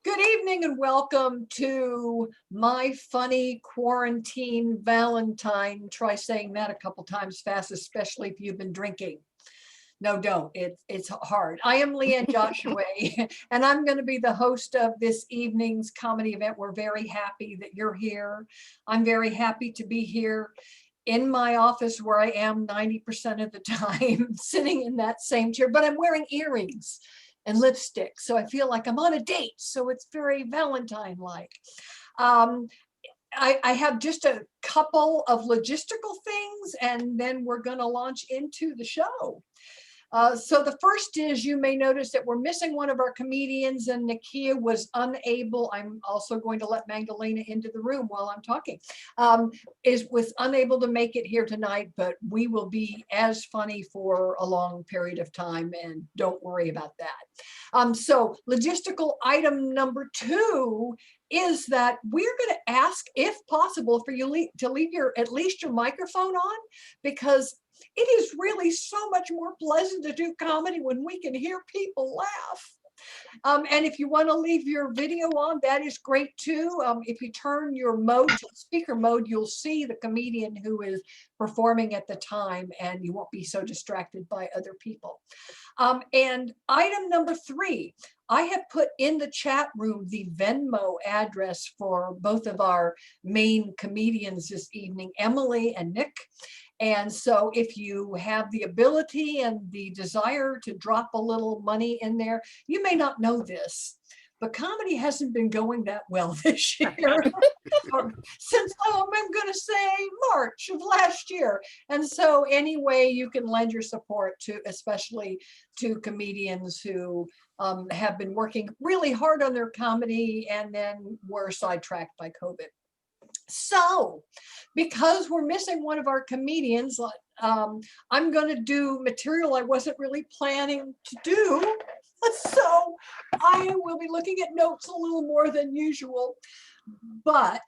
Good evening and welcome to my funny quarantine Valentine. Try saying that a couple times fast, especially if you've been drinking. No, don't. It's hard. I am Leigh Anne Jasheway, and I'm going to be the host of this evening's comedy event. We're very happy that you're here. I'm very happy to be here in my office where I am 90% of the time, sitting in that same chair, but I'm wearing earrings and lipstick. So I feel like I'm on a date. So it's very Valentine-like. I have just a couple of logistical things, and then we're going to launch into the show. So the first is, you may notice that we're missing one of our comedians, and Nakia was unable. I'm also going to let Magdalena into the room while I'm talking. Was unable to make it here tonight, but we will be as funny for a long period of time, and don't worry about that. So logistical item number 2 is that we're going to ask, if possible, for you to leave at least your microphone on, because it is really so much more pleasant to do comedy when we can hear people laugh. And if you want to leave your video on, that is great too. If you turn your mode to speaker mode, you'll see the comedian who is performing at the time, and you won't be so distracted by other people. And item number 3, I have put in the chat room the Venmo address for both of our main comedians this evening, Emilee and Nick. And so if you have the ability and the desire to drop a little money in there, you may not know this, but comedy hasn't been going that well this year since, I'm going to say March of last year. And so any way you can lend your support to, especially to comedians who have been working really hard on their comedy and then were sidetracked by COVID. So, because we're missing one of our comedians, I'm going to do material I wasn't really planning to do. So, I will be looking at notes a little more than usual. But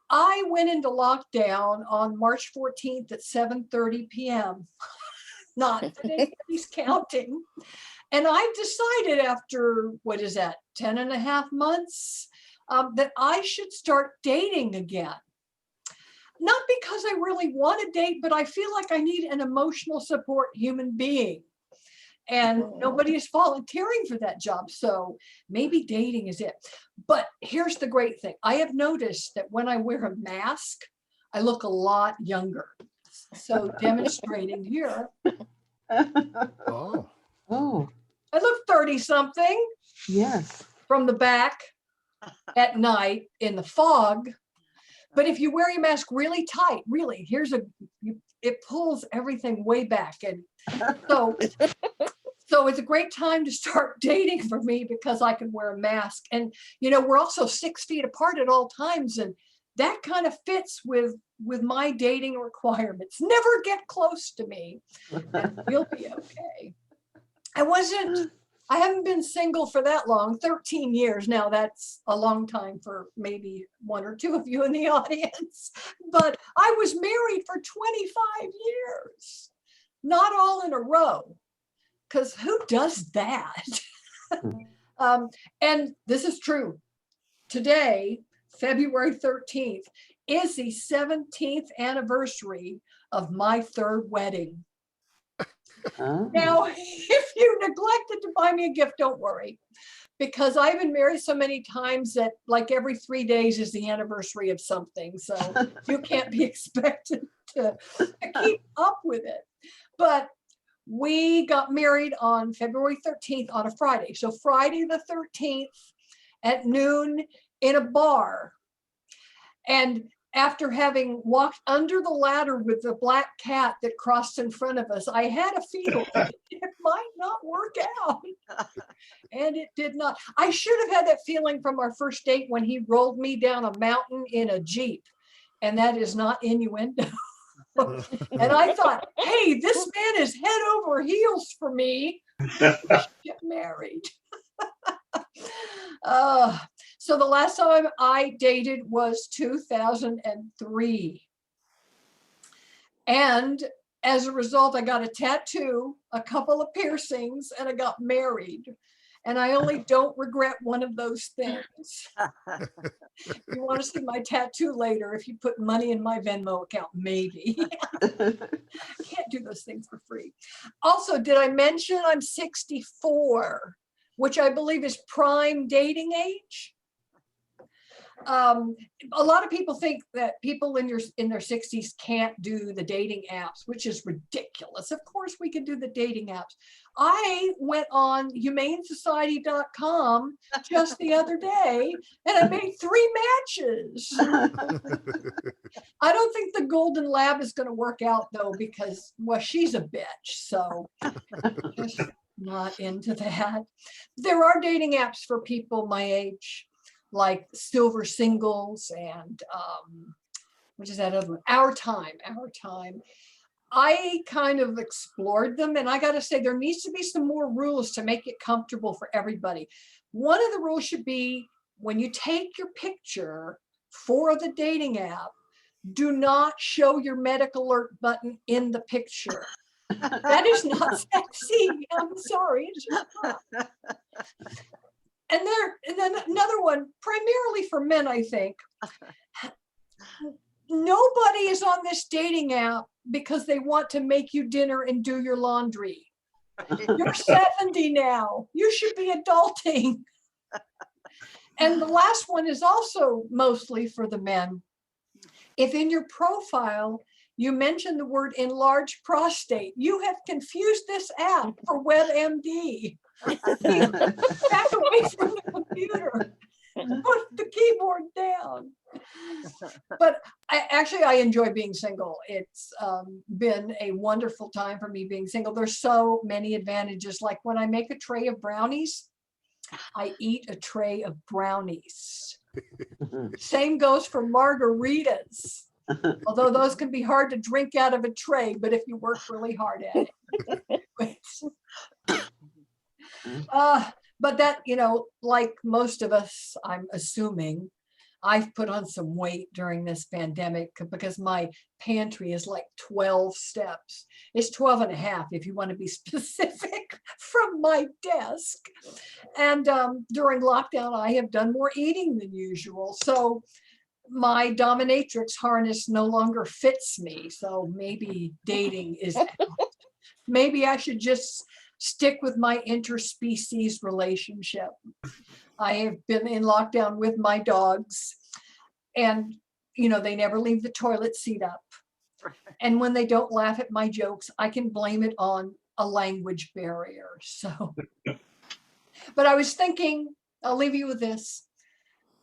I went into lockdown on March 14th at 7:30 p.m. Not that anybody's counting. And I decided after, 10 and a half months, that I should start dating again. Not because I really want to date, but I feel like I need an emotional support human being. And nobody is volunteering for that job. So maybe dating is it. But here's the great thing. I have noticed that when I wear a mask, I look a lot younger. So demonstrating here. Oh. I look 30 something. Yes. From the back at night in the fog. But if you wear your mask really tight, really, it pulls everything way back. And so it's a great time to start dating for me, because I can wear a mask. And, we're also 6 feet apart at all times. And that kind of fits with my dating requirements. Never get close to me and we'll be okay. I haven't been single for that long, 13 years. Now that's a long time for maybe 1 or 2 of you in the audience, but I was married for 25 years, not all in a row, because who does that? And this is true. Today, February 13th, is the 17th anniversary of my 3rd wedding. Now, if you neglected to buy me a gift, don't worry, because I've been married so many times that like every 3 days is the anniversary of something. So you can't be expected to keep up with it. But we got married on February 13th on a Friday. So Friday the 13th at noon in a bar. And after having walked under the ladder with the black cat that crossed in front of us, I had a feeling it might not work out. And it did not. I should have had that feeling from our first date when he rolled me down a mountain in a Jeep. And that is not innuendo. And I thought, hey, this man is head over heels for me. We should get married. So the last time I dated was 2003. And as a result, I got a tattoo, a couple of piercings, and I got married. And I only don't regret one of those things. You want to see my tattoo later, if you put money in my Venmo account, maybe. Can't do those things for free. Also, did I mention I'm 64, which I believe is prime dating age? A lot of people think that people in their 60s can't do the dating apps, which is ridiculous. Of course we can do the dating apps. I went on humanesociety.com just the other day and I made 3 matches. I don't think the golden lab is going to work out though, because, well, she's a bitch, so just not into that. There are dating apps for people my age, like Silver Singles and which is that other one? Our Time. I kind of explored them, and I got to say there needs to be some more rules to make it comfortable for everybody. One of the rules should be when you take your picture for the dating app, do not show your medical alert button in the picture. That is not sexy. I'm sorry. It's just not. And then another one, primarily for men, I think. Nobody is on this dating app because they want to make you dinner and do your laundry. You're 70 now. You should be adulting. And the last one is also mostly for the men. If in your profile you mention the word enlarged prostate, you have confused this app for WebMD. Back away from the computer. Put the keyboard down. But I enjoy being single. It's been a wonderful time for me being single. There's so many advantages. Like when I make a tray of brownies, I eat a tray of brownies. Same goes for margaritas. Although those can be hard to drink out of a tray, but if you work really hard at it. But that, like most of us, I'm assuming, I've put on some weight during this pandemic because my pantry is like 12 steps. It's 12 and a half if you want to be specific from my desk. And during lockdown, I have done more eating than usual. So my dominatrix harness no longer fits me. So maybe dating is out. Maybe I should just stick with my interspecies relationship. I have been in lockdown with my dogs and, they never leave the toilet seat up. And when they don't laugh at my jokes, I can blame it on a language barrier. So, but I was thinking, I'll leave you with this.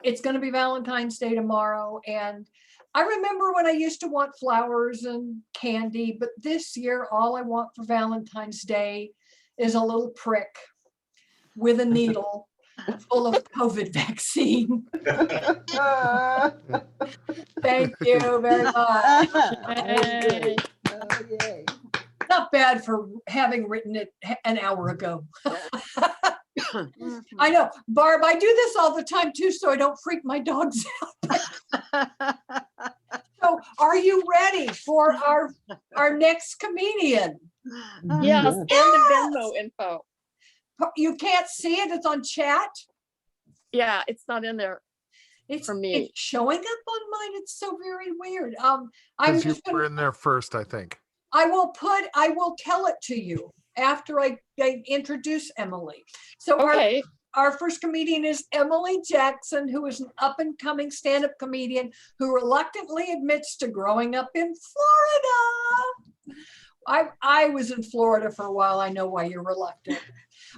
It's going to be Valentine's Day tomorrow. And I remember when I used to want flowers and candy, but this year, all I want for Valentine's Day is a little prick with a needle full of COVID vaccine. Thank you very much. Yay. Yay. Not bad for having written it an hour ago. I know, Barb, I do this all the time too, so I don't freak my dogs out. So are you ready for our next comedian? Yes, and the Venmo info. You can't see it, it's on chat. Yeah, it's not in there It's for me. It's showing up on mine. It's so very weird. Because you were in there first, I think. I will tell it to you after I introduce Emilee. So Okay. our first comedian is Emilee Jackson, who is an up-and-coming stand-up comedian who reluctantly admits to growing up in Florida. I was in Florida for a while. I know why you're reluctant.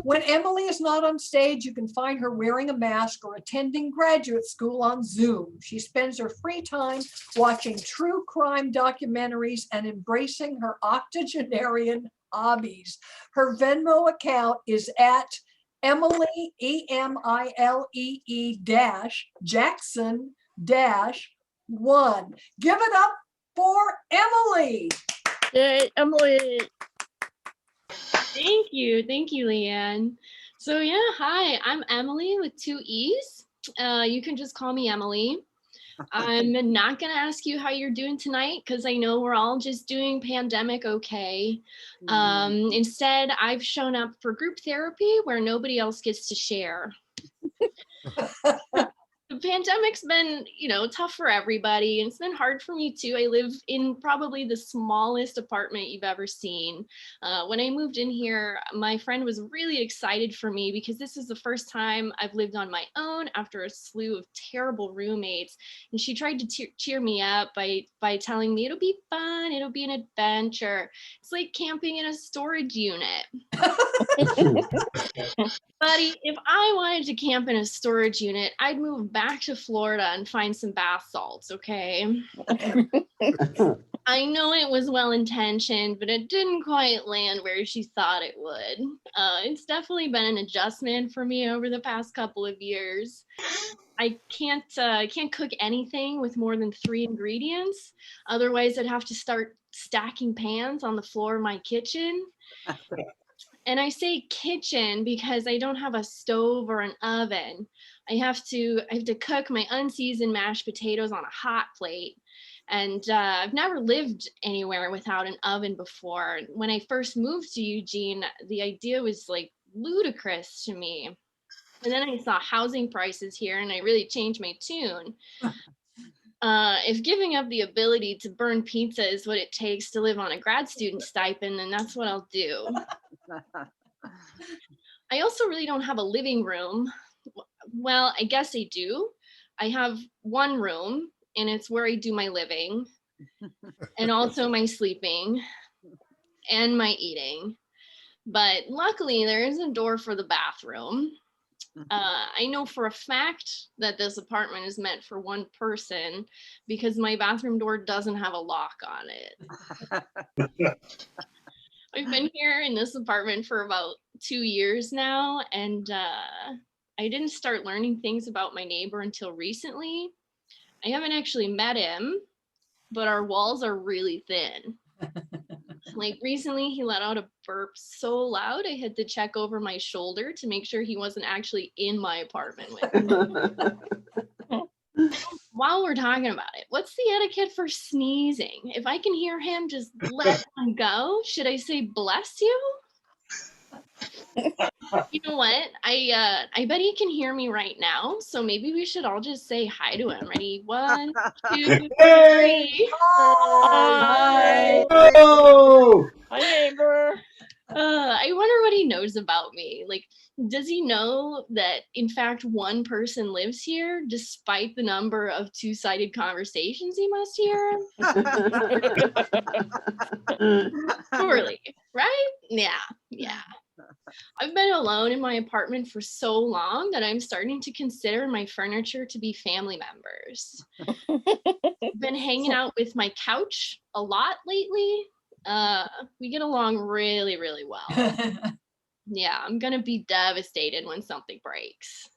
When Emilee is not on stage, you can find her wearing a mask or attending graduate school on Zoom. She spends her free time watching true crime documentaries and embracing her octogenarian hobbies. Her Venmo account is at Emilee, EMILEE Jackson -1. Give it up for Emilee. Yay, Emilee. Thank you, Leigh Anne. So yeah, hi, I'm Emilee with 2 E's. You can just call me Emilee. I'm not going to ask you how you're doing tonight because I know we're all just doing pandemic okay. Instead, I've shown up for group therapy where nobody else gets to share. The pandemic's been, tough for everybody, and it's been hard for me too. I live in probably the smallest apartment you've ever seen. When I moved in here, my friend was really excited for me because this is the first time I've lived on my own after a slew of terrible roommates. And she tried to cheer me up by telling me it'll be fun, it'll be an adventure. It's like camping in a storage unit. Buddy, if I wanted to camp in a storage unit, I'd move back to Florida and find some bath salts, okay? I know it was well-intentioned, but it didn't quite land where she thought it would. It's definitely been an adjustment for me over the past couple of years. I can't cook anything with more than 3 ingredients. Otherwise, I'd have to start stacking pans on the floor of my kitchen. And I say kitchen because I don't have a stove or an oven. I have to cook my unseasoned mashed potatoes on a hot plate. And I've never lived anywhere without an oven before. When I first moved to Eugene, the idea was like ludicrous to me. And then I saw housing prices here and I really changed my tune. If giving up the ability to burn pizza is what it takes to live on a grad student stipend, then that's what I'll do. I also really don't have a living room. Well, I guess I do. I have one room and it's where I do my living and also my sleeping and my eating. But luckily there is a door for the bathroom. I know for a fact that this apartment is meant for one person because my bathroom door doesn't have a lock on it. I've been here in this apartment for about 2 years now, and I didn't start learning things about my neighbor until recently. I haven't actually met him, but our walls are really thin. Like recently he let out a burp so loud I had to check over my shoulder to make sure he wasn't actually in my apartment with me. While we're talking about it, what's the etiquette for sneezing? If I can hear him, just let him go. Should I say bless you? You know what? I bet he can hear me right now. So maybe we should all just say hi to him. Ready? 1, 2, 3. Hi. Oh! Hi, neighbor. I wonder what he knows about me. Like, does he know that in fact one person lives here despite the number of two-sided conversations he must hear? Surely, right? Yeah. I've been alone in my apartment for so long that I'm starting to consider my furniture to be family members. I've been hanging out with my couch a lot lately. We get along really, really well. Yeah, I'm gonna be devastated when something breaks.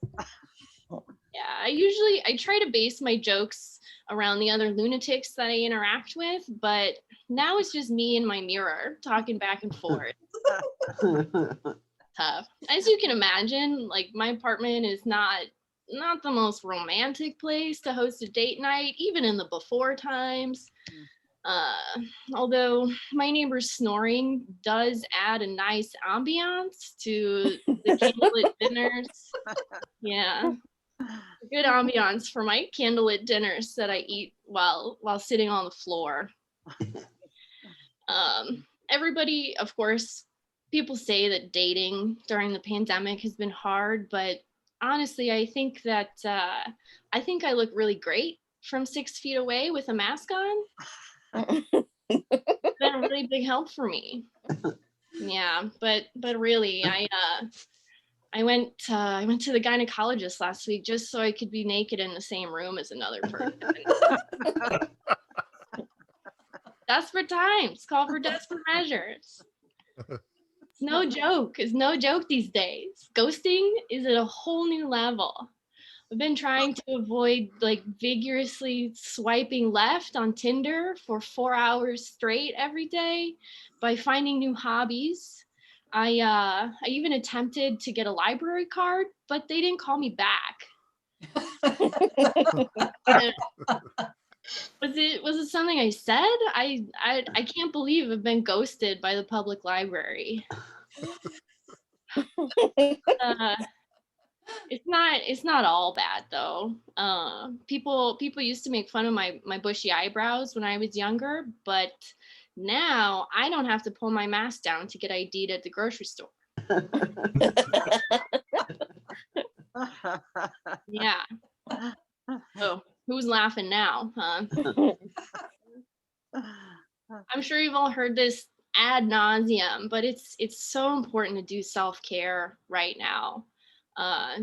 Yeah, I try to base my jokes around the other lunatics that I interact with, but now it's just me and my mirror talking back and forth. Tough. As you can imagine, like my apartment is not the most romantic place to host a date night, even in the before times. Although my neighbor's snoring does add a nice ambiance to the candlelit dinners. Yeah, good ambiance for my candlelit dinners that I eat while sitting on the floor. Everybody, of course, people say that dating during the pandemic has been hard, but honestly, I think that I look really great from 6 feet away with a mask on. It's been a really big help for me. Yeah, but really, I went to the gynecologist last week just so I could be naked in the same room as another person. Desperate times call for desperate measures. It's no joke. It's no joke these days. Ghosting is at a whole new level. I've been trying to avoid like vigorously swiping left on Tinder for 4 hours straight every day by finding new hobbies. I even attempted to get a library card, but they didn't call me back. Was it something I said? I can't believe I've been ghosted by the public library. It's not all bad though. People used to make fun of my bushy eyebrows when I was younger, but now I don't have to pull my mask down to get ID'd at the grocery store. Yeah. Oh, who's laughing now, huh? I'm sure you've all heard this ad nauseum, but it's so important to do self-care right now.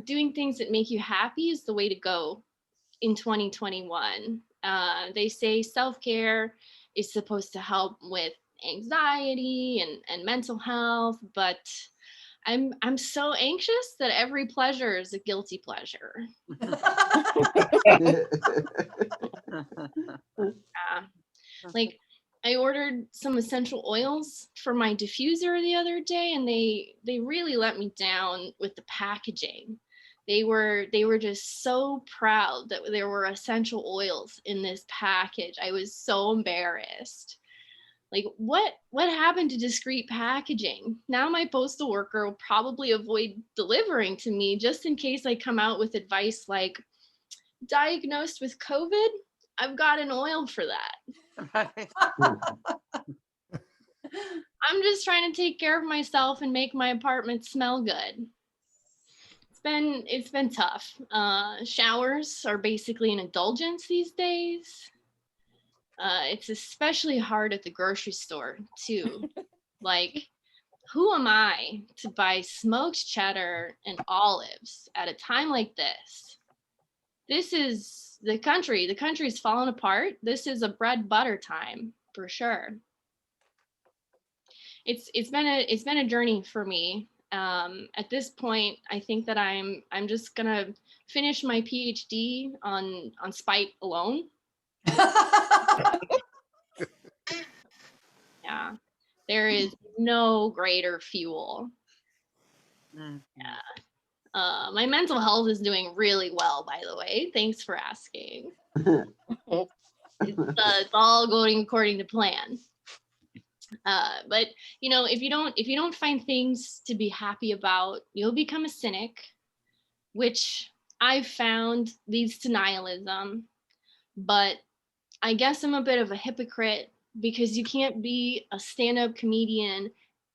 Doing things that make you happy is the way to go in 2021. They say self-care is supposed to help with anxiety and mental health, but I'm so anxious that every pleasure is a guilty pleasure. Yeah. Like, I ordered some essential oils for my diffuser the other day, and they really let me down with the packaging. They were just so proud that there were essential oils in this package. I was so embarrassed. Like, what happened to discreet packaging? Now my postal worker will probably avoid delivering to me just in case I come out with advice like, diagnosed with COVID? I've got an oil for that. I'm just trying to take care of myself and make my apartment smell good. It's been tough. Showers are basically an indulgence these days. It's especially hard at the grocery store too. Like, who am I to buy smoked cheddar and olives at a time like this? This is the country. The country's falling apart. This is a bread butter time for sure. It's been a journey for me. At this point, I think that I'm just gonna finish my PhD on spite alone. Yeah, there is no greater fuel. Yeah. My mental health is doing really well, by the way. Thanks for asking. It's all going according to plan. But you know, if you don't find things to be happy about, you'll become a cynic, which I've found leads to nihilism. But I guess I'm a bit of a hypocrite because you can't be a stand-up comedian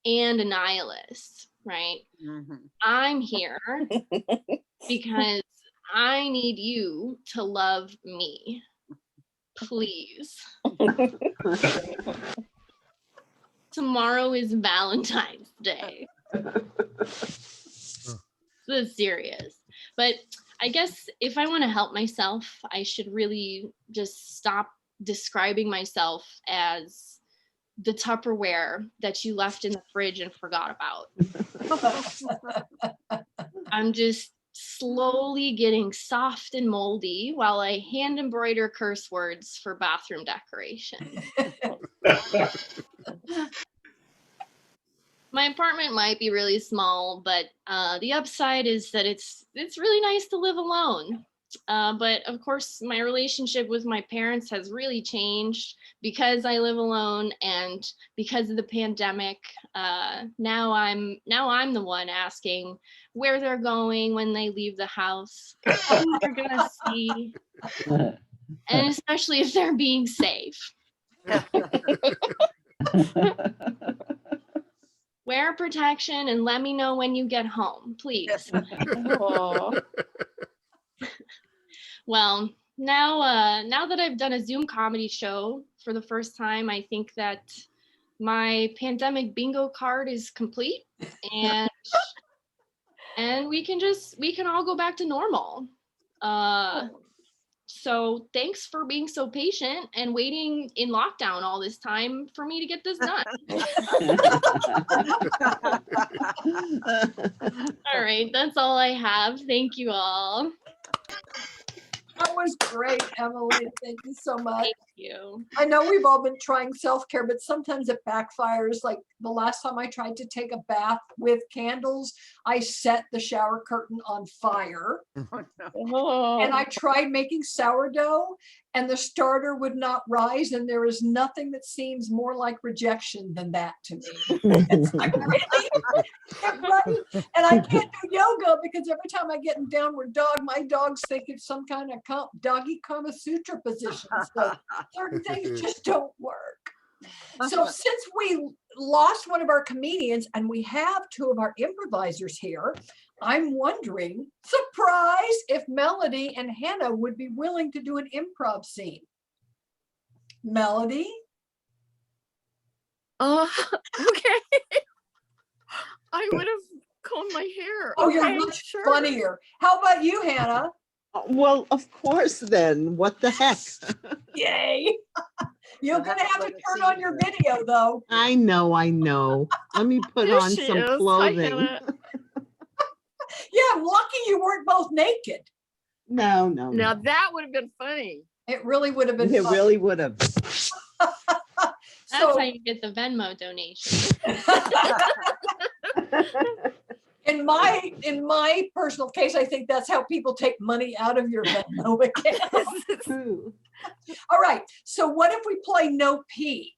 and a nihilist, right? Mm-hmm. I'm here because I need you to love me, please. Tomorrow is Valentine's Day. This is serious. But I guess if I want to help myself, I should really just stop describing myself as the Tupperware that you left in the fridge and forgot about. I'm just slowly getting soft and moldy while I hand embroider curse words for bathroom decoration. My apartment might be really small, but the upside is that it's really nice to live alone. But of course, my relationship with my parents has really changed because I live alone and because of the pandemic. Now I'm the one asking where they're going when they leave the house, who they're gonna see, and especially if they're being safe. Wear protection and let me know when you get home, please. Well, now that I've done a Zoom comedy show for the first time, I think that my pandemic bingo card is complete, and we can all go back to normal. So thanks for being so patient and waiting in lockdown all this time for me to get this done. All right, that's all I have. Thank you all. That was great, Emilee. Thank you so much. Thank you. you. I know we've all been trying self-care, but sometimes it backfires. Like the last time I tried to take a bath with candles, I set the shower curtain on fire. Oh, And I tried making sourdough and the starter would not rise. And there is nothing that seems more like rejection than that to me. It's like, really? Right? And I can't do yoga because every time I get in downward dog, my dogs think it's some kind of doggy Kama Sutra position. So certain things just don't work. So since we lost one of our comedians and we have two of our improvisers here, I'm wondering, surprise, if Melody and Hannah would be willing to do an improv scene. Melody? okay. I would have combed my hair. Oh, okay, you're much sure. funnier. How about you, Hannah? Well, of course then. What the heck? Yay. You're Well, going to that's have to what it turn on your seems. video, though. I know. Let me put There on she some is. Hi, clothing. Hannah. Yeah, I'm lucky you weren't both naked. No. Now that would have been funny. It really would have been It fun. really would have. That's So how you get the Venmo donation. in my personal case, I think that's how people take money out of your Venmo account. True. All right. So what if we play No Pee?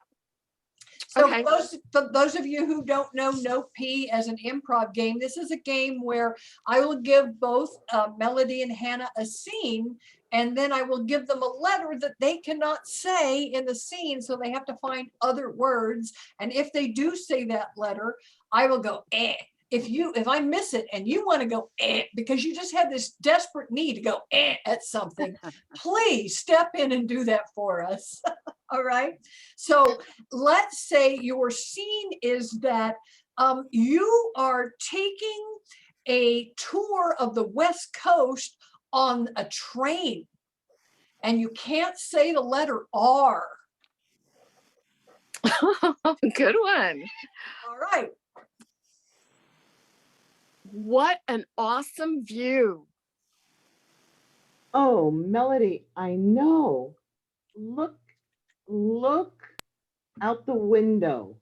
So Okay. for those of you who don't know No Pee as an improv game, this is a game where I will give both Melody and Hannah a scene, and then I will give them a letter that they cannot say in the scene, so they have to find other words. And if they do say that letter, I will go, eh. If I miss it and you want to go because you just had this desperate need to go at something, please step in and do that for us. All right. So let's say your scene is that you are taking a tour of the West Coast on a train and you can't say the letter R. Good one. All right. What an awesome view. Oh, Melody, I know. Look out the window.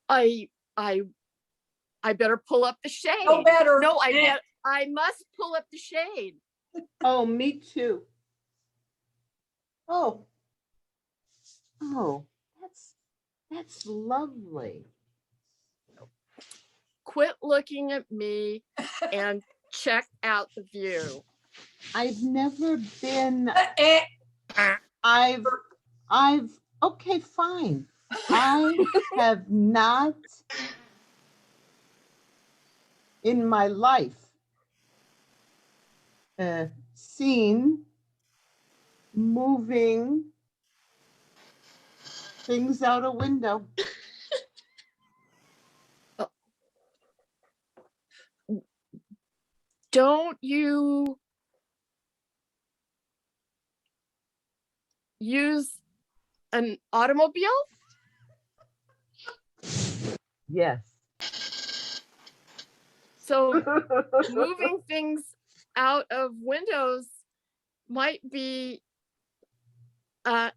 I better pull up the shade. No better. No, I must pull up the shade. Oh, me too. Oh, that's lovely. Quit looking at me and check out the view. I've never been. Eh. Okay, fine. I have not in my life seen moving things out a window. Don't you use an automobile? Yes. So moving things out of windows might be an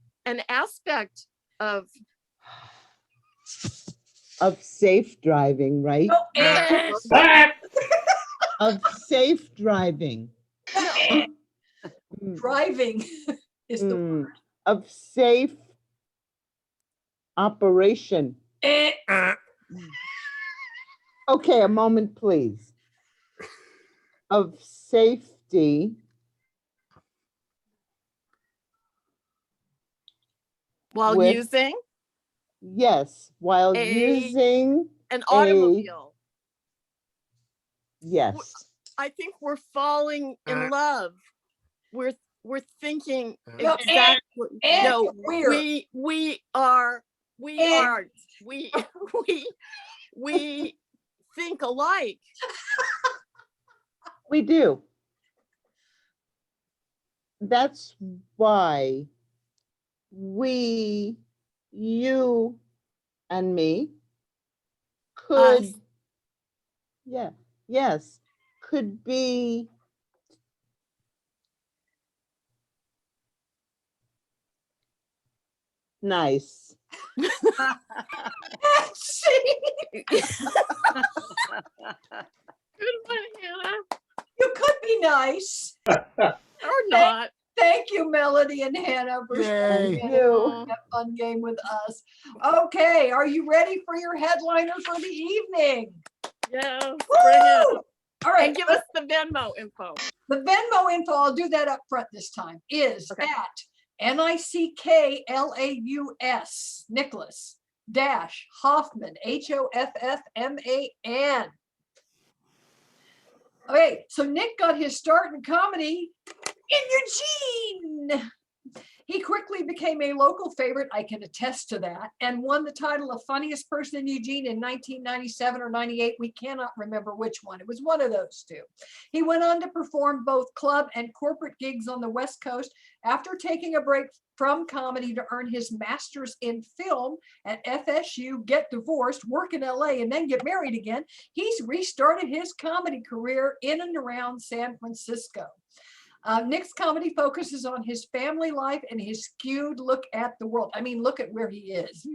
aspect of safe driving, right? No, eh. Of safe driving. Driving is the word. Of safe operation. Okay, a moment, please. Of safety. while With- using Yes, while using an automobile. yes. I think we're falling in love. We're thinking No, exactly. No, weird. we think alike. We do. That's why we, you and me could, Us. yes, could be nice. See, Good one, Hannah. you could be nice. Or not. Thank you, Melody and Hannah, for Yay. sharing You. that fun game with us. Okay, are you ready for your headliner for the evening? Yes, bring Woo! it. All right, And give us the Venmo info. the Venmo info, I'll do that up front this time, is Okay. at NICKLAUS, Nicholas dash Hoffman, HOFFMAN. Okay, so Nick got his start in comedy in Eugene. He quickly became a local favorite, I can attest to that, and won the title of funniest person in Eugene in 1997 or 98. We cannot remember which one. It was one of those two. He went on to perform both club and corporate gigs on the West Coast after taking a break from comedy to earn his master's in film at FSU, get divorced, work in LA, and then get married again. He's restarted his comedy career in and around San Francisco. Nick's comedy focuses on his family life and his skewed look at the world. I mean, look at where he is.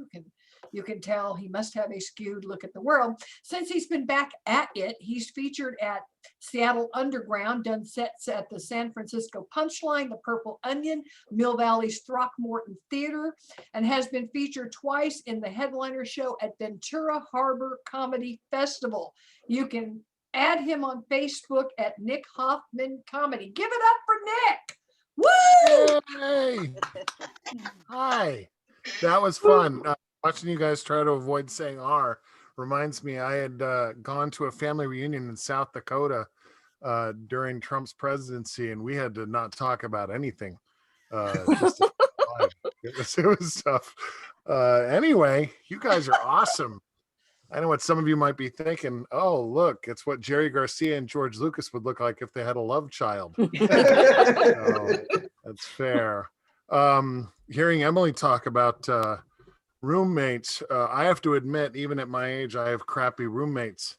You can tell he must have a skewed look at the world. Since he's been back at it, he's featured at Seattle Underground, done sets at the San Francisco Punchline, the Purple Onion, Mill Valley's Throckmorton Theater, and has been featured twice in the headliner show at Ventura Harbor Comedy Festival. You can add him on Facebook at Nick Hoffman Comedy. Give it up for Nick. Woo! Hey. Hi. That was fun. Watching you guys try to avoid saying R reminds me I had gone to a family reunion in South Dakota during Trump's presidency, and we had to not talk about anything. Just to it was tough. Anyway, you guys are awesome. I know what some of you might be thinking. Oh, look, it's what Jerry Garcia and George Lucas would look like if they had a love child. So, that's fair. Hearing Emilee talk about roommates, I have to admit, even at my age, I have crappy roommates.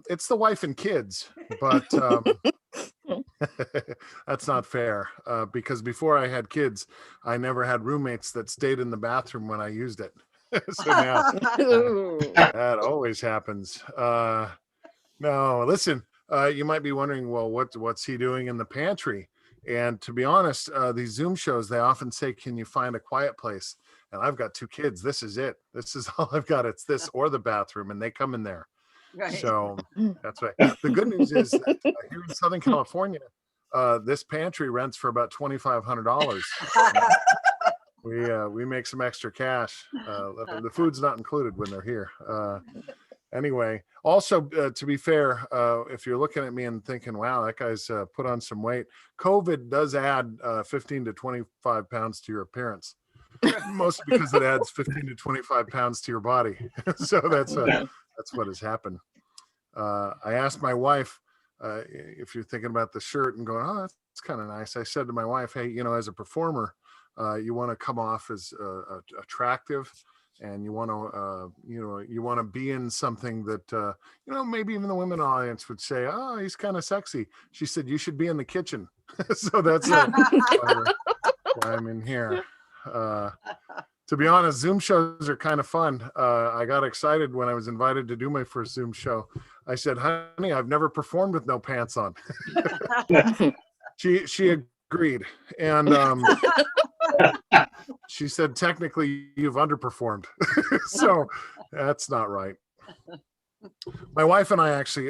It's the wife and kids, but that's not fair because before I had kids, I never had roommates that stayed in the bathroom when I used it. So now that always happens. No, listen, you might be wondering, well, what's he doing in the pantry? And to be honest, these Zoom shows, they often say, can you find a quiet place? And I've got 2 kids. This is it. This is all I've got. It's this or the bathroom, and they come in there. Right. So that's right. The good news is that here in Southern California, this pantry rents for about $2,500. We make some extra cash. The food's not included when they're here. Anyway, also to be fair, if you're looking at me and thinking, wow, that guy's put on some weight, COVID does add 15 to 25 pounds to your appearance. Mostly because it adds 15 to 25 pounds to your body. So that's what has happened. I asked my wife, if you're thinking about the shirt and going, oh, that's kind of nice. I said to my wife, hey, as a performer, you want to come off as attractive, and you want to you want to be in something that maybe even the women audience would say, oh, he's kind of sexy. She said, you should be in the kitchen. So that's why I'm in here. To be honest, Zoom shows are kind of fun. I got excited when I was invited to do my first Zoom show. I said, honey, I've never performed with no pants on. She agreed, and she said, technically, you've underperformed. So that's not right. My wife and I actually,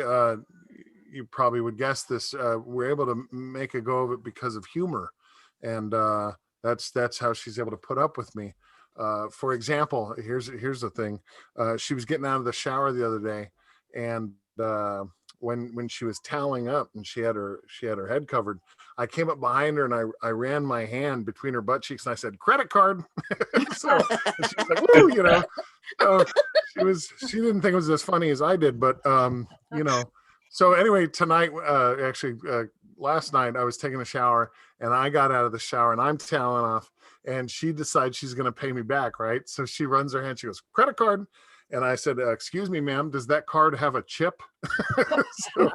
you probably would guess this, we're able to make a go of it because of humor. And that's how she's able to put up with me. For example, here's the thing. She was getting out of the shower the other day, and when she was toweling up and she had her head covered, I came up behind her and I ran my hand between her butt cheeks and I said, credit card. So she was like, woo, So she didn't think it was as funny as I did, but so anyway, tonight, last night I was taking a shower and I got out of the shower and I'm toweling off, and she decides she's going to pay me back. Right. So she runs her hand. She goes, credit card. And I said, excuse me, ma'am, does that card have a chip? so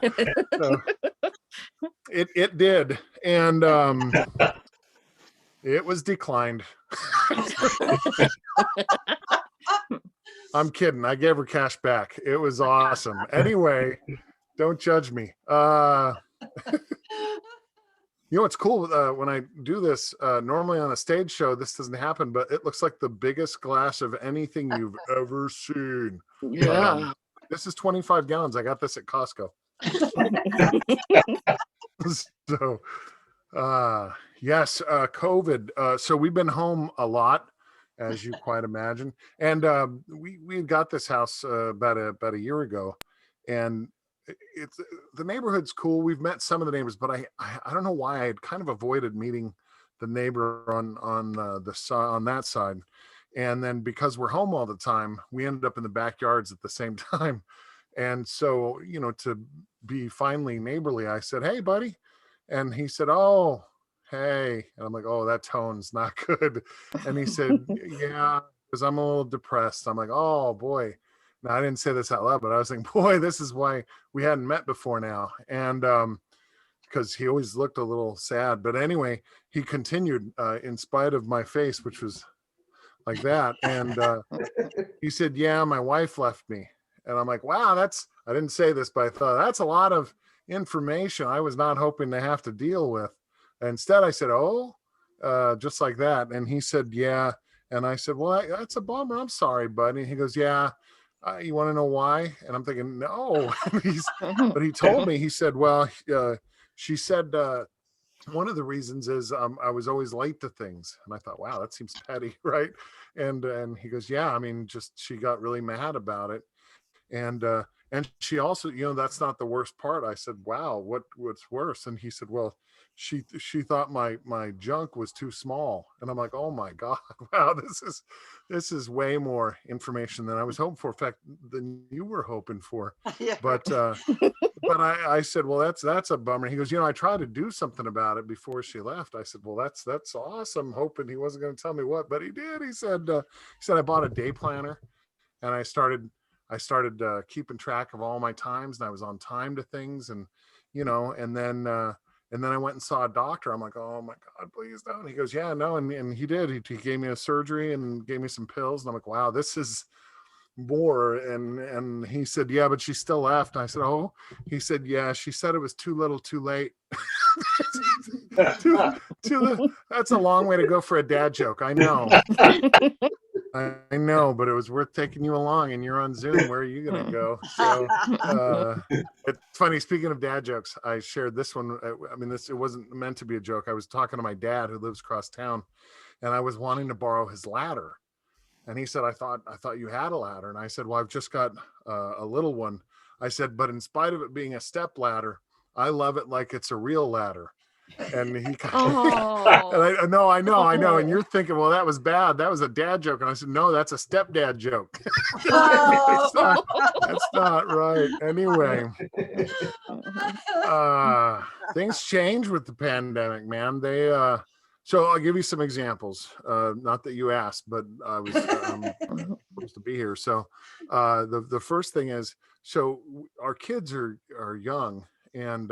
it did. And It was declined. I'm kidding. I gave her cash back. It was awesome. Anyway, don't judge me. You know what's cool when I do this, normally on a stage show, this doesn't happen, but it looks like the biggest glass of anything you've ever seen. Yeah. This is 25 gallons. I got this at Costco. So, yes, COVID. So we've been home a lot, as you quite imagine. And we got this house about a year ago, and it's the neighborhood's cool. We've met some of the neighbors, but I don't know why I had kind of avoided meeting the neighbor on that side. And then because we're home all the time, we ended up in the backyards at the same time. And so, you know, to be finally neighborly, I said, "Hey, buddy," and he said, "Oh, hey," and I'm like, "Oh, that tone's not good." And he said, "Yeah, because I'm a little depressed." I'm like, "Oh boy." Now, I didn't say this out loud, but I was thinking, boy, this is why we hadn't met before now. And because he always looked a little sad. But anyway, he continued in spite of my face, which was like that. And he said, "Yeah, my wife left me." And I'm like, "Wow, I didn't say this, but I thought that's a lot of information I was not hoping to have to deal with." Instead, I said, "Oh," just like that. And he said, "Yeah." And I said, "Well, that's a bummer. I'm sorry, buddy." And he goes, "Yeah. You want to know why?" And I'm thinking, no. But he told me, he said, "Well, she said one of the reasons is I was always late to things." And I thought, wow, that seems petty, right? And he goes, "Yeah, I mean, just she got really mad about it." And she also, you know, that's not the worst part. I said, "Wow, what's worse?" And he said, "Well, she thought my junk was too small." And I'm like, "Oh my God, wow, this is way more information than I was hoping for. In fact, than you were hoping for." Yeah. But I said, "Well, that's a bummer." He goes, "You know, I tried to do something about it before she left." I said, "Well, that's awesome." Hoping he wasn't going to tell me what, but he did. He said I bought a day planner, and I started keeping track of all my times, and I was on time to things, and you know, and then I went and saw a doctor. I'm like, "Oh my God, please don't." He goes, "Yeah, no," and he did. He gave me a surgery and gave me some pills, and I'm like, "Wow, this is more." And he said, "Yeah, but she still left." And I said, "Oh." He said, "Yeah, she said it was too little, too late." That's a long way to go for a dad joke. I know. I know, but it was worth taking you along, and you're on Zoom. Where are you going to go? So it's funny. Speaking of dad jokes, I shared this one. I mean, it wasn't meant to be a joke. I was talking to my dad who lives across town, and I was wanting to borrow his ladder. And he said, I thought you had a ladder. And I said, "Well, I've just got a little one." I said, "But in spite of it being a step ladder, I love it like it's a real ladder." And he Oh. and I know. And you're thinking, well, that was bad. That was a dad joke. And I said, "No, that's a stepdad joke." That's not right. Anyway, things change with the pandemic, man. So I'll give you some examples. Not that you asked, but I was supposed to be here. So the first thing is, so our kids are young, and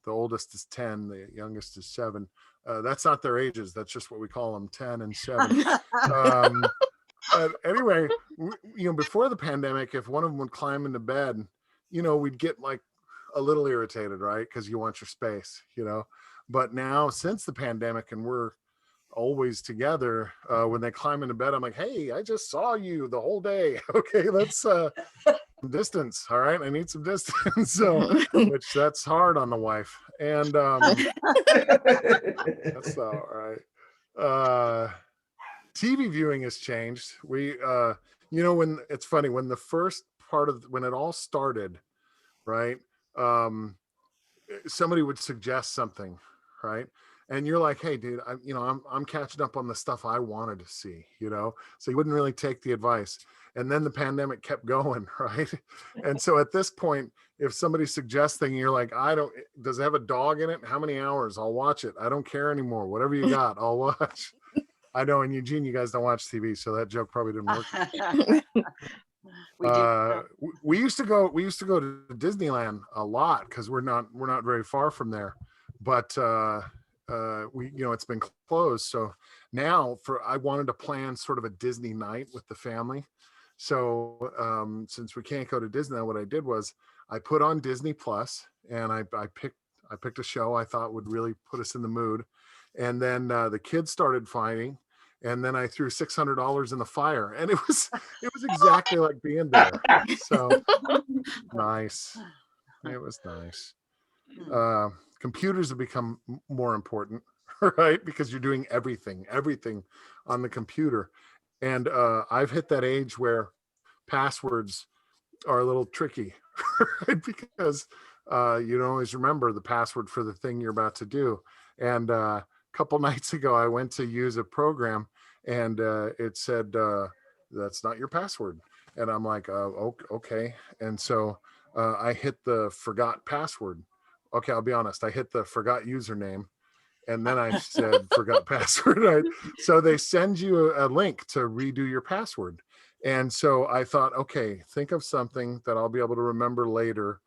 the oldest is 10, the youngest is 7. That's not their ages. That's just what we call them, 10 and 7. But anyway, you know, before the pandemic, if one of them would climb into bed, you know, we'd get like a little irritated, right? Because you want your space, you know. But now, since the pandemic, and we're always together, when they climb into bed, I'm like, "Hey, I just saw you the whole day. Okay, let's distance. All right, I need some distance." So, which that's hard on the wife, and that's all right. TV viewing has changed. We you know, when it's funny, when the first part of when it all started, right, somebody would suggest something, right, and you're like, "Hey dude, I'm catching up on the stuff I wanted to see," you know, so you wouldn't really take the advice. And then the pandemic kept going, right? And so at this point, if somebody suggests thing, you're like, does it have a dog in it? How many hours? I'll watch it. I don't care anymore. Whatever you got, I'll watch. I know, in Eugene, you guys don't watch TV, so that joke probably didn't work. We do. We used to go to Disneyland a lot because we're not very far from there. But it's been closed. So now I wanted to plan sort of a Disney night with the family. So since we can't go to Disney, what I did was I put on Disney Plus, and I picked a show I thought would really put us in the mood. And then the kids started fighting, and then I threw $600 in the fire, and it was exactly like being there. So nice. It was nice. Computers have become more important, right? Because you're doing everything on the computer. And I've hit that age where passwords are a little tricky, right? Because you don't always remember the password for the thing you're about to do. And a couple nights ago, I went to use a program, and it said, that's not your password. And I'm like, okay. And so I hit the forgot password. Okay, I'll be honest. I hit the forgot username, and then I said forgot password. Right? So they send you a link to redo your password. And so I thought, okay, think of something that I'll be able to remember later.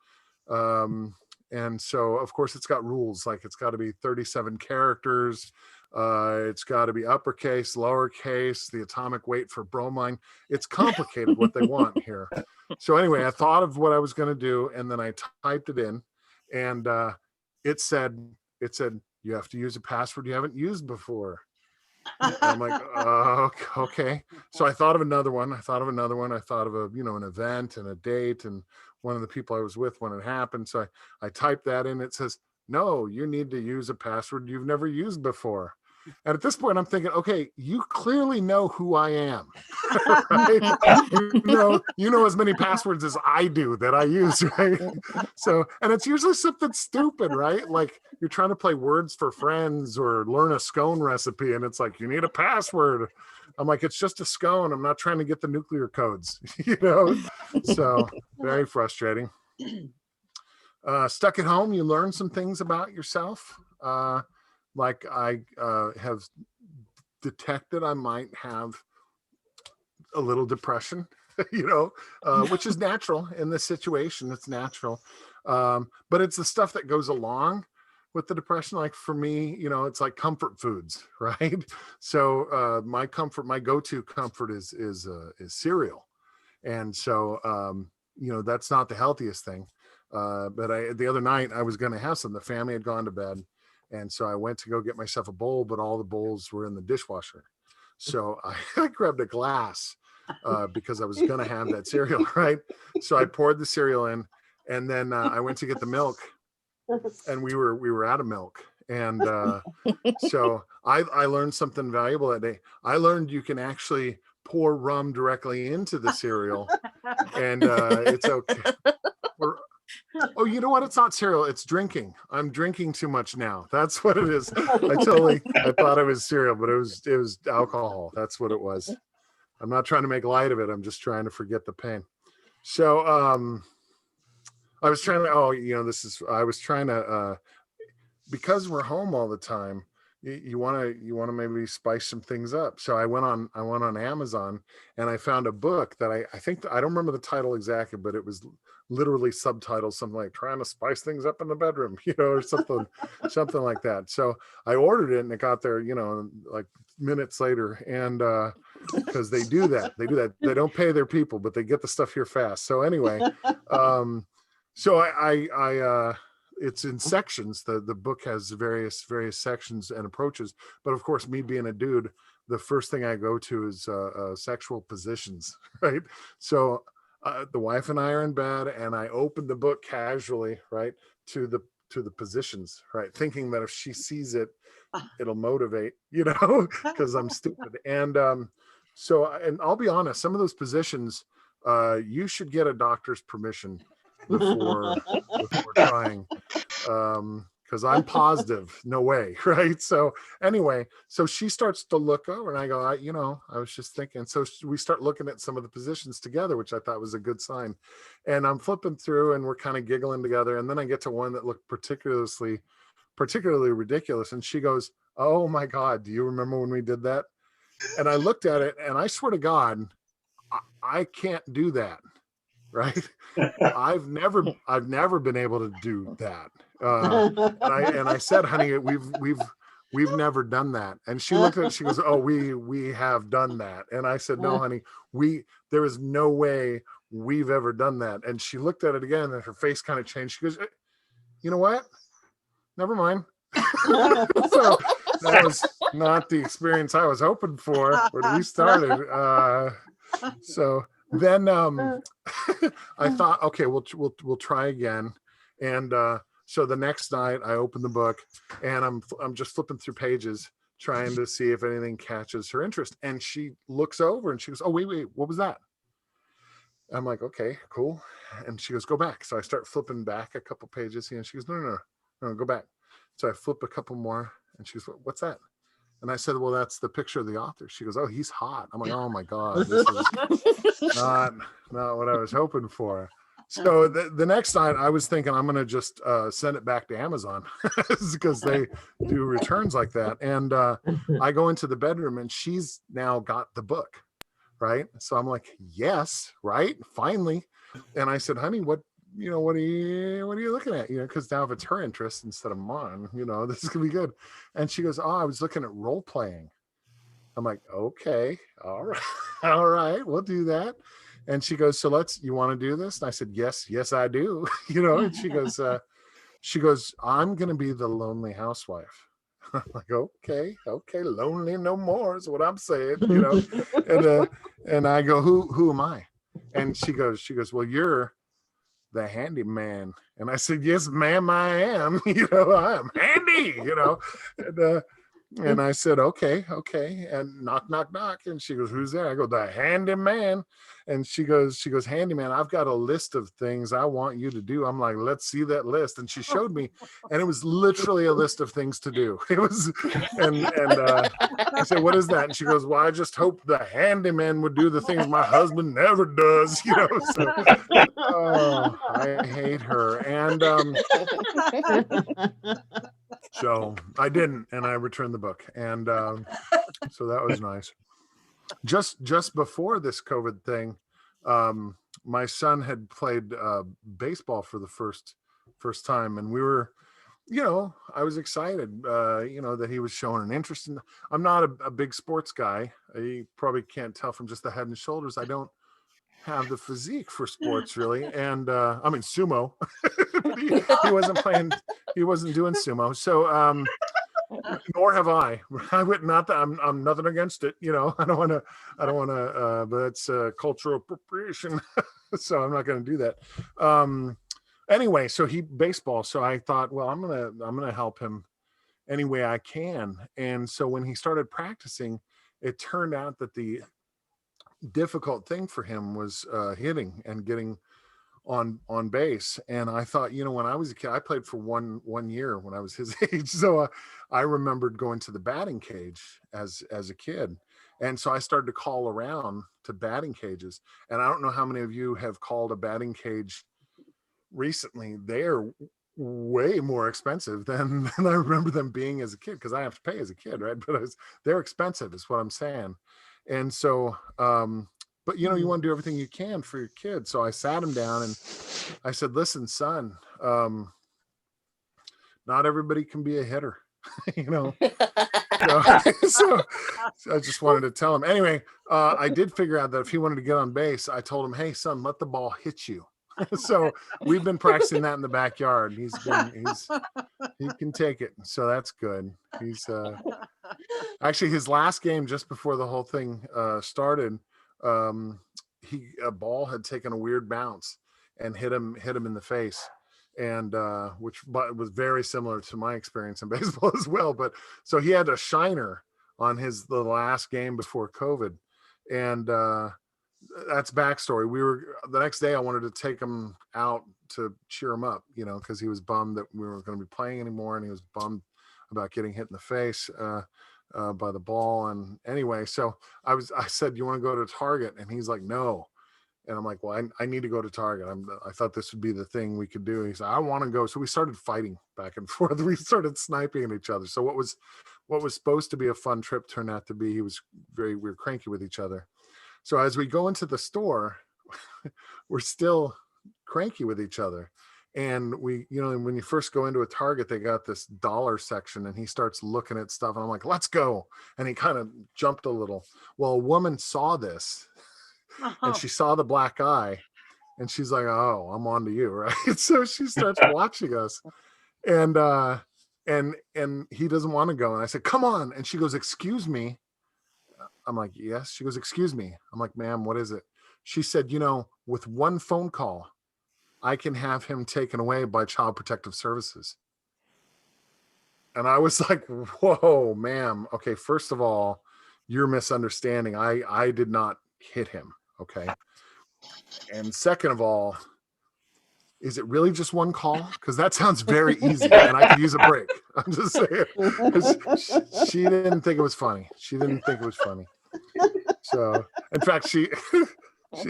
And so, of course, it's got rules, like it's got to be 37 characters. It's got to be uppercase, lowercase, the atomic weight for bromine. It's complicated what they want here. So anyway, I thought of what I was going to do, and then I typed it in, and it said, you have to use a password you haven't used before. And I'm like, okay. So I thought of another one. I thought of an event and a date and one of the people I was with when it happened. So I typed that in. It says, no, you need to use a password you've never used before. And at this point, I'm thinking, okay, you clearly know who I am. Right? You know as many passwords as I do that I use, right? So, and it's usually something stupid, right? Like you're trying to play Words for Friends or learn a scone recipe, and it's like, you need a password. I'm like, it's just a scone. I'm not trying to get the nuclear codes, So very frustrating. Stuck at home, you learn some things about yourself. Like I have detected I might have a little depression, which is natural in this situation. It's natural. But it's the stuff that goes along with the depression. Like for me, it's like comfort foods, right? So my go-to comfort is cereal. And so, that's not the healthiest thing. But the other night I was going to have some. The family had gone to bed. And so I went to go get myself a bowl, but all the bowls were in the dishwasher. So I grabbed a glass because I was going to have that cereal, right? So I poured the cereal in, and then I went to get the milk, and we were out of milk. And so I learned something valuable that day. I learned you can actually pour rum directly into the cereal, and it's okay. Oh, you know what? It's not cereal. It's drinking. I'm drinking too much now. That's what it is. I thought it was cereal, but it was alcohol. That's what it was. I'm not trying to make light of it. I'm just trying to forget the pain. So I was trying to, because we're home all the time, you want to maybe spice some things up. So I went on Amazon, and I found a book that I think, I don't remember the title exactly, but it was literally subtitled something like trying to spice things up in the bedroom, or something like that. So I ordered it, and it got there, like minutes later. And because they do that, they don't pay their people, but they get the stuff here fast. So anyway, so I it's in sections. The book has various sections and approaches, but of course, me being a dude, the first thing I go to is sexual positions, right? So the wife and I are in bed, and I open the book casually, right, to the positions, right, thinking that if she sees it, it'll motivate, because I'm stupid. And and I'll be honest, some of those positions, you should get a doctor's permission before trying, because I'm positive, no way, right? So anyway, so she starts to look over, and I go, I was just thinking. So we start looking at some of the positions together, which I thought was a good sign. And I'm flipping through, and we're kind of giggling together. And then I get to one that looked particularly ridiculous. And she goes, "Oh my God, do you remember when we did that?" And I looked at it, and I swear to God, I can't do that. Right. I've never been able to do that. And I said, honey, we've never done that. And she looked at it, she goes, oh, we have done that. And I said, no, honey, there is no way we've ever done that. And she looked at it again and her face kind of changed. She goes, you know what? Never mind. So that was not the experience I was hoping for when we started. So then I thought, okay, we'll try again. And so the next night I opened the book and I'm just flipping through pages trying to see if anything catches her interest. And she looks over and she goes, oh, wait, what was that? I'm like, okay, cool. And she goes, go back. So I start flipping back a couple pages and she goes, no, go back. So I flip a couple more and she goes, what's that? And I said, well, that's the picture of the author. She goes, oh, he's hot. I'm like, oh my God, this is not what I was hoping for. So the next night I was thinking I'm going to just send it back to Amazon because they do returns like that. And I go into the bedroom and she's now got the book. Right. So I'm like, yes, right. Finally. And I said, honey, what are you looking at? Because now if it's her interest instead of mine, this is gonna be good. And she goes, oh, I was looking at role playing. I'm like, okay, all right, we'll do that. And she goes, so you want to do this? And I said, yes, I do. And she goes, I'm gonna be the lonely housewife. I'm like, okay, lonely no more is what I'm saying, and I go, who am I? And she goes, well, you're the handyman. And I said, yes, ma'am, I am. I am handy, and I said, okay. And knock. And she goes, who's there? I go, the handyman. And she goes, handyman, I've got a list of things I want you to do. I'm like, let's see that list. And she showed me, and it was literally a list of things to do. It was, and I said, what is that? And she goes, well, I just hope the handyman would do the things my husband never does, So, oh, I hate her. And so I didn't, and I returned the book. And so that was nice. Just before this COVID thing, my son had played baseball for the first time, and we were, I was excited, that he was showing an interest in. I'm not a big sports guy. You probably can't tell from just the head and shoulders. I don't have the physique for sports really, and I mean sumo. he wasn't playing. He wasn't doing sumo. So. Nor have I. I would not that I'm nothing against it. I don't want to, but it's cultural appropriation. So I'm not going to do that. Anyway, so baseball. So I thought, well, I'm going to help him any way I can. And so when he started practicing, it turned out that the difficult thing for him was hitting and getting on base. And I thought, when I was a kid, I played for one year when I was his age. So I remembered going to the batting cage as a kid. And so I started to call around to batting cages. And I don't know how many of you have called a batting cage recently. They're way more expensive than I remember them being as a kid, because I have to pay as a kid, right? But they're expensive is what I'm saying. And so, but you want to do everything you can for your kid. So I sat him down and I said, listen, son, not everybody can be a hitter, So I just wanted to tell him. Anyway, I did figure out that if he wanted to get on base, I told him, hey, son, let the ball hit you. So we've been practicing that in the backyard. He can take it. So that's good. He's actually his last game just before the whole thing started. A ball had taken a weird bounce and hit him in the face, and but was very similar to my experience in baseball as well. But so he had a shiner on the last game before COVID, and that's backstory. The next day I wanted to take him out to cheer him up, because he was bummed that we weren't going to be playing anymore, and he was bummed about getting hit in the face by the ball. And anyway, so I said, you want to go to Target? And he's like, no. And I'm like, well, I need to go to Target. I thought this would be the thing we could do. And he said, I want to go. So we started fighting back and forth. We started sniping at each other. So what was supposed to be a fun trip turned out to be, we were cranky with each other. So as we go into the store, we're still cranky with each other. And we, you know, when you first go into a Target, they got this dollar section, and he starts looking at stuff, and I'm like, let's go. And he kind of jumped a little. Well, a woman saw this, and she saw the black eye, and she's like, oh, I'm on to you, right? So she starts watching us, and he doesn't want to go. And I said, come on. And she goes, excuse me. I'm like, yes. She goes, excuse me. I'm like, ma'am, what is it? She said, you know, with one phone call, I can have him taken away by Child Protective Services. And I was like, whoa, ma'am. Okay, first of all, you're misunderstanding. I did not hit him. Okay. And second of all, is it really just one call? Because that sounds very easy, and I could use a break. I'm just saying. 'Cause she didn't think it was funny. She didn't think it was funny. So, in fact,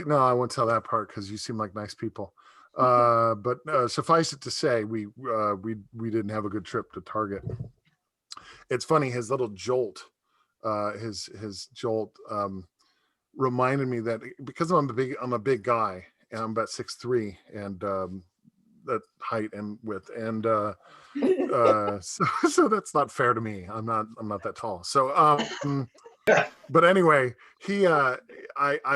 no, I won't tell that part because you seem like nice people. But suffice it to say, we didn't have a good trip to Target. It's funny, his little jolt, his jolt reminded me that because I'm a big guy, and I'm about 6'3", and that height and width, and so that's not fair to me. I'm not that tall. So but anyway, I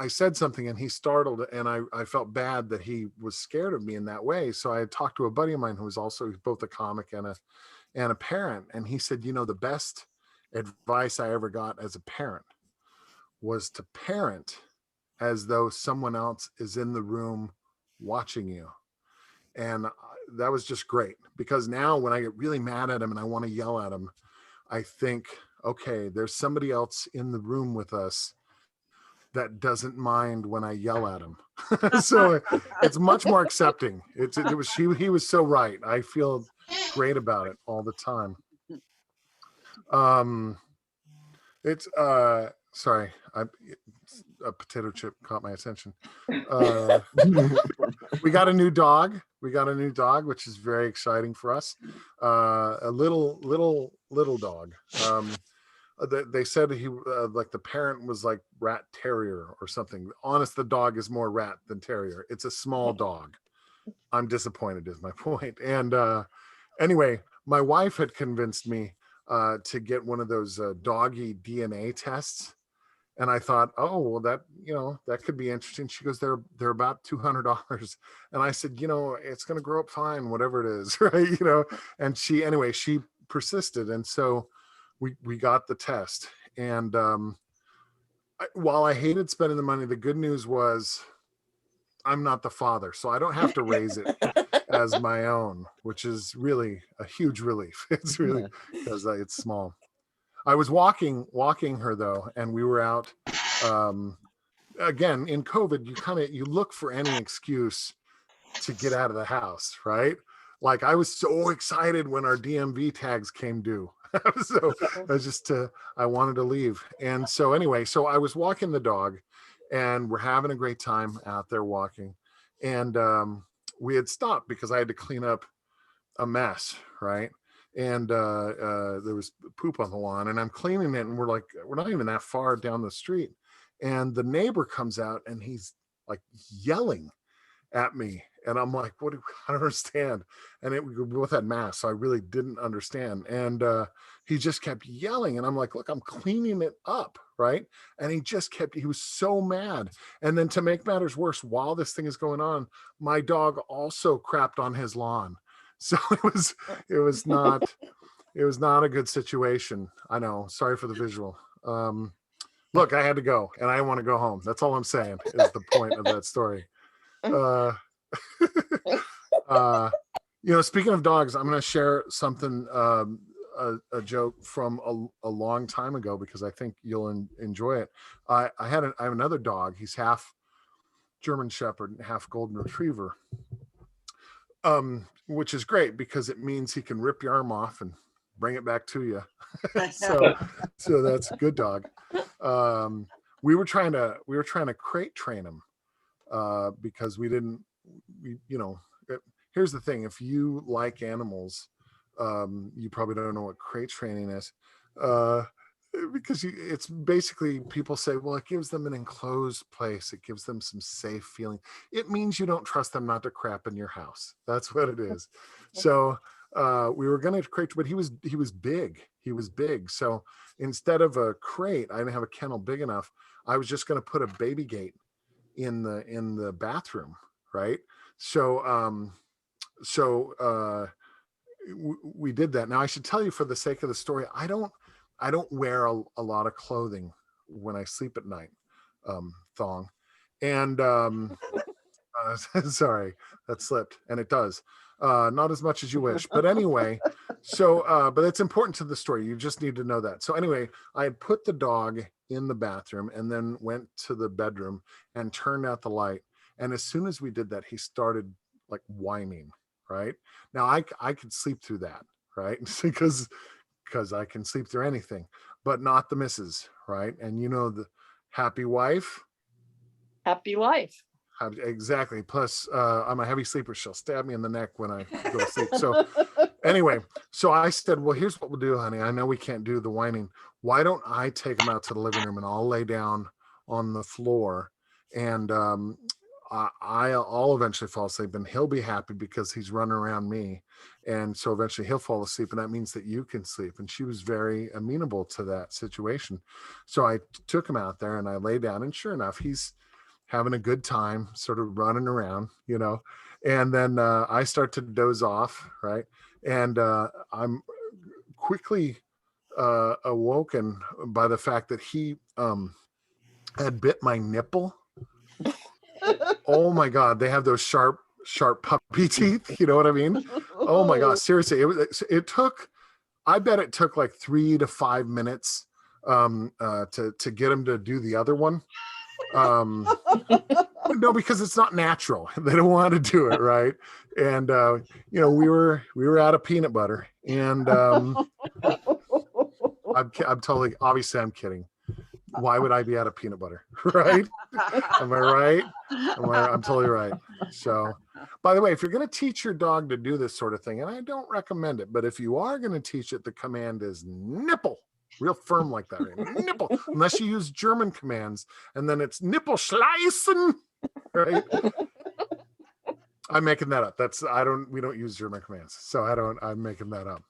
said something, and he startled, and I felt bad that he was scared of me in that way. So I had talked to a buddy of mine who was also both a comic and a parent, and he said, you know, the best advice I ever got as a parent was to parent as though someone else is in the room watching you. And that was just great, because now when I get really mad at him and I want to yell at him, I think, okay, there's somebody else in the room with us that doesn't mind when I yell at him. So it's much more accepting. He was so right. I feel great about it all the time. It's sorry, a potato chip caught my attention. We got a new dog, which is very exciting for us. A little dog. They said he like the parent was like rat terrier or something. Honest, the dog is more rat than terrier. It's a small dog. I'm disappointed is my point. And anyway, my wife had convinced me to get one of those doggy DNA tests. And I thought, oh, well, that could be interesting. She goes, they're about $200. And I said, you know, it's going to grow up fine, whatever it is. Right. You know, and she persisted. And so we got the test. And while I hated spending the money, the good news was I'm not the father, so I don't have to raise it as my own, which is really a huge relief. It's really because it's small. I was walking her though, and we were out. Again, in COVID, you look for any excuse to get out of the house, right? Like I was so excited when our DMV tags came due. So I wanted to leave. And so anyway, so I was walking the dog, and we're having a great time out there walking. And we had stopped because I had to clean up a mess, right? And there was poop on the lawn, and I'm cleaning it, and we're not even that far down the street. And the neighbor comes out, and he's like yelling at me. And I'm like, I don't understand. And we both had masks, so I really didn't understand. And he just kept yelling. And I'm like, look, I'm cleaning it up, right? And he was so mad. And then to make matters worse, while this thing is going on, my dog also crapped on his lawn. So it was not a good situation. I know. Sorry for the visual. Look, I had to go, and I want to go home. That's all I'm saying is the point of that story. Speaking of dogs, I'm going to share something, a joke from a long time ago, because I think you'll enjoy it. I have another dog. He's half German Shepherd and half Golden Retriever, which is great because it means he can rip your arm off and bring it back to you. so that's a good dog. We were trying to crate train him because here's the thing. If you like animals, you probably don't know what crate training is. because it's basically, people say, well, it gives them an enclosed place. It gives them some safe feeling. It means you don't trust them not to crap in your house. That's what it is. So we were going to crate, but he was big. He was big. So instead of a crate, I didn't have a kennel big enough. I was just going to put a baby gate in the bathroom. Right. So, we did that. Now I should tell you, for the sake of the story, I don't wear a lot of clothing when I sleep at night, thong. And sorry, that slipped, and it does. Not as much as you wish, but anyway, so, but it's important to the story. You just need to know that. So anyway, I had put the dog in the bathroom and then went to the bedroom and turned out the light. And as soon as we did that, he started like whining, right? Now I could sleep through that, right? because I can sleep through anything, but not the missus, right? And you know, the happy wife. Happy life. Exactly. Plus, I'm a heavy sleeper. She'll stab me in the neck when I go to sleep. So anyway, so I said, well, here's what we'll do, honey. I know we can't do the whining. Why don't I take him out to the living room and I'll lay down on the floor, and I'll eventually fall asleep, and he'll be happy because he's running around me. And so eventually he'll fall asleep, and that means that you can sleep. And she was very amenable to that situation. So I took him out there and I lay down, and sure enough, he's having a good time, sort of running around, you know. And then I start to doze off, right? And I'm quickly awoken by the fact that he had bit my nipple. Oh my God, they have those sharp puppy teeth. You know what I mean? Oh my God, seriously, it took, I bet it took like 3 to 5 minutes to get him to do the other one. No, because it's not natural. They don't want to do it, right? And you know, we were out of peanut butter, and I'm totally, obviously I'm kidding. Why would I be out of peanut butter? Right? Am I right? I'm totally right. So, by the way, if you're going to teach your dog to do this sort of thing, and I don't recommend it, but if you are going to teach it, the command is nipple. Real firm like that, right? Nipple. Unless you use German commands, and then it's nipple schleißen, right? I'm making that up. We don't use German commands, so I'm making that up.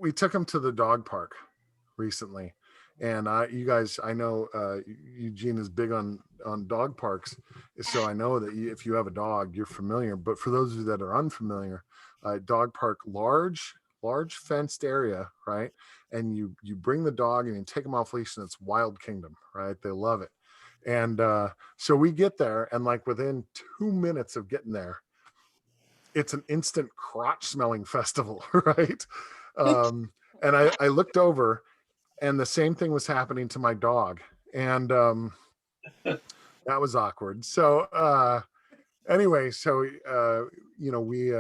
We took him to the dog park recently, and you guys, I know Eugene is big on dog parks, so I know that if you have a dog, you're familiar. But for those of you that are unfamiliar, dog park, large fenced area, right? And you bring the dog and you take them off leash, and it's Wild Kingdom, right? They love it. And so we get there, and like within 2 minutes of getting there, it's an instant crotch smelling festival, right? And I looked over, and the same thing was happening to my dog, and that was awkward. So anyway, so you know, we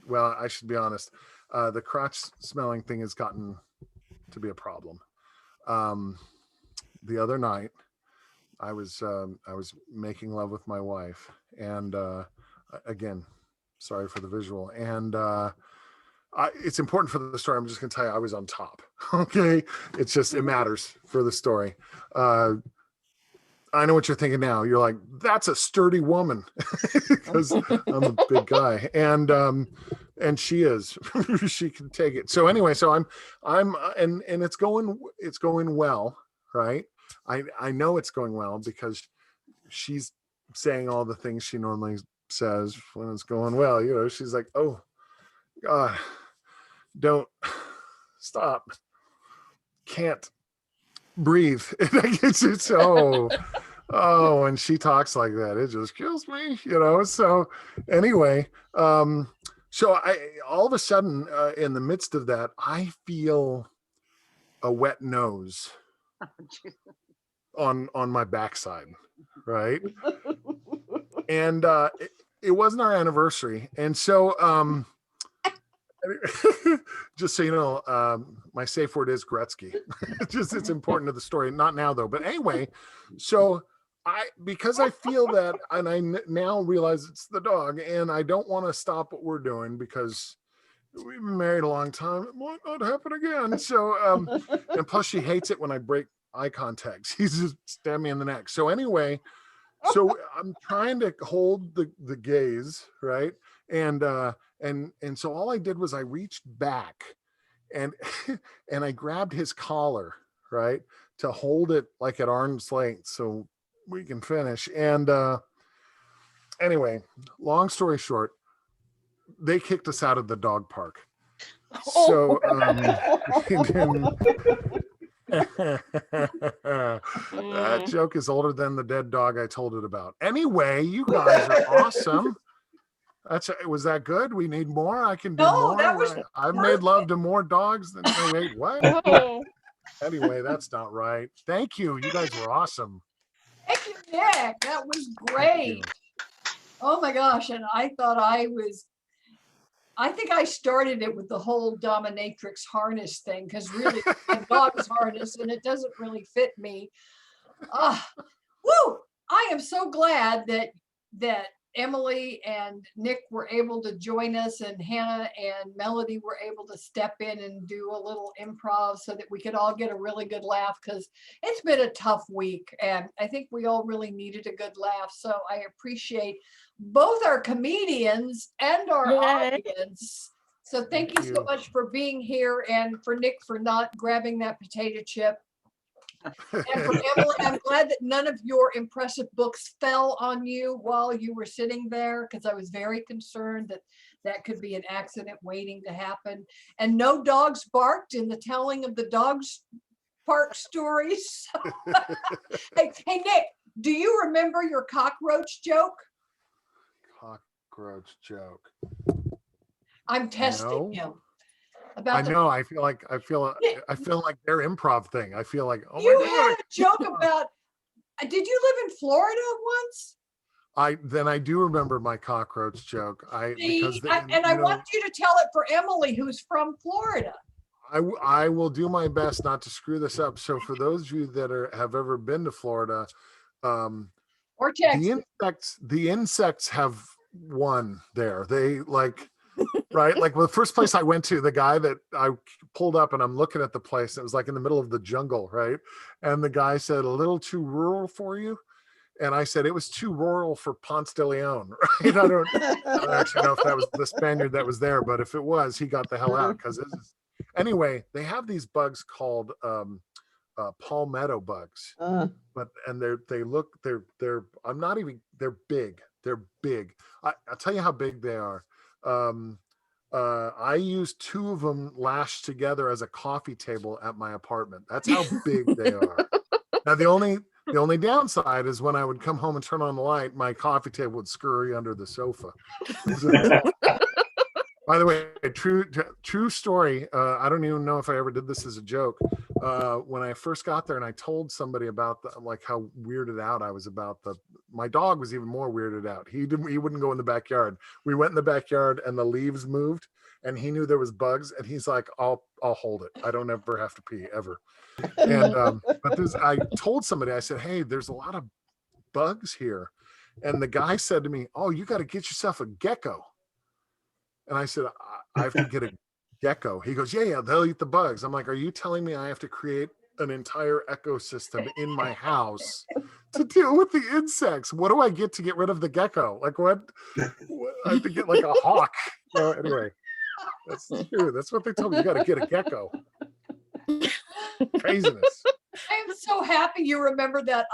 well, I should be honest, the crotch smelling thing has gotten to be a problem. The other night, I was making love with my wife, and again, sorry for the visual, and it's important for the story. I'm just going to tell you, I was on top. Okay, it's just, it matters for the story. I know what you're thinking now. You're like, that's a sturdy woman, because I'm a big guy, and she is. She can take it. So anyway, so I'm and it's going well, right? I know it's going well because she's saying all the things she normally says when it's going well. You know, she's like, oh God, don't stop, can't breathe. It's so, oh, when she talks like that, it just kills me, you know. So anyway, so I all of a sudden in the midst of that, I feel a wet nose on my backside, right? And it wasn't our anniversary, and so just so you know, my safe word is Gretzky. It's important to the story. Not now though, but anyway, so because I feel that, and I now realize it's the dog, and I don't want to stop what we're doing because we've been married a long time. It might not happen again. So, and plus she hates it when I break eye contact. She's just stab me in the neck. So anyway, so I'm trying to hold the gaze, right? And so all I did was I reached back and and I grabbed his collar, right, to hold it like at arm's length so we can finish. And anyway, long story short, they kicked us out of the dog park. So that joke is older than the dead dog I told it about. Anyway, you guys are awesome. Was that good? We need more. I can do more. that was I've made love to more dogs than. Oh, wait, what? Oh, Anyway, that's not right. Thank you. You guys were awesome. Thank you, Nick. That was Thank you. great. Oh my gosh. And I thought I think I started it with the whole dominatrix harness thing because really my dog's harness and it doesn't really fit me. Woo! I am so glad that Emilee and Nick were able to join us and Hana and Melody were able to step in and do a little improv so that we could all get a really good laugh because it's been a tough week and I think we all really needed a good laugh. So I appreciate both our comedians and our Yay. audience. So thank you so much for being here and for Nick for not grabbing that potato chip. And for Emilee, I'm glad that none of your impressive books fell on you while you were sitting there, because I was very concerned that that could be an accident waiting to happen. And no dogs barked in the telling of the dogs park stories. Hey, Nick, do you remember your cockroach joke? Cockroach joke. I'm testing No. him. I About know. I feel like their improv thing. I feel like, oh you my had God. a joke about, did you live in Florida once? I do remember my cockroach joke. I want you to tell it for Emilee, who's from Florida. I will do my best not to screw this up. So for those of you that have ever been to Florida, Or Texas. the insects have won there. They like, right? Like the first place I went to, the guy that I pulled up and I'm looking at the place, it was like in the middle of the jungle, right? And the guy said, a little too rural for you. And I said, it was too rural for Ponce de Leon, right? I don't actually know if that was the Spaniard that was there, but if it was, he got the hell out because anyway, they have these bugs called palmetto bugs, they're big. They're big. I'll tell you how big they are. I used 2 of them lashed together as a coffee table at my apartment. That's how big they are. Now the only downside is when I would come home and turn on the light, my coffee table would scurry under the sofa. By the way, a true story. I don't even know if I ever did this as a joke. When I first got there and I told somebody about how weirded out I was about my dog was even more weirded out. He wouldn't go in the backyard. We went in the backyard and the leaves moved and he knew there was bugs and he's like, I'll hold it. I don't ever have to pee ever. And I told somebody, I said, hey, there's a lot of bugs here. And the guy said to me, oh, you got to get yourself a gecko. And I said, I have to get a gecko. He goes, yeah, they'll eat the bugs. I'm like, are you telling me I have to create an entire ecosystem in my house to deal with the insects? What do I get to get rid of the gecko? Like what I have to get like a hawk. Anyway, that's true. That's what they told me. You got to get a gecko. Craziness. I am so happy you remember that.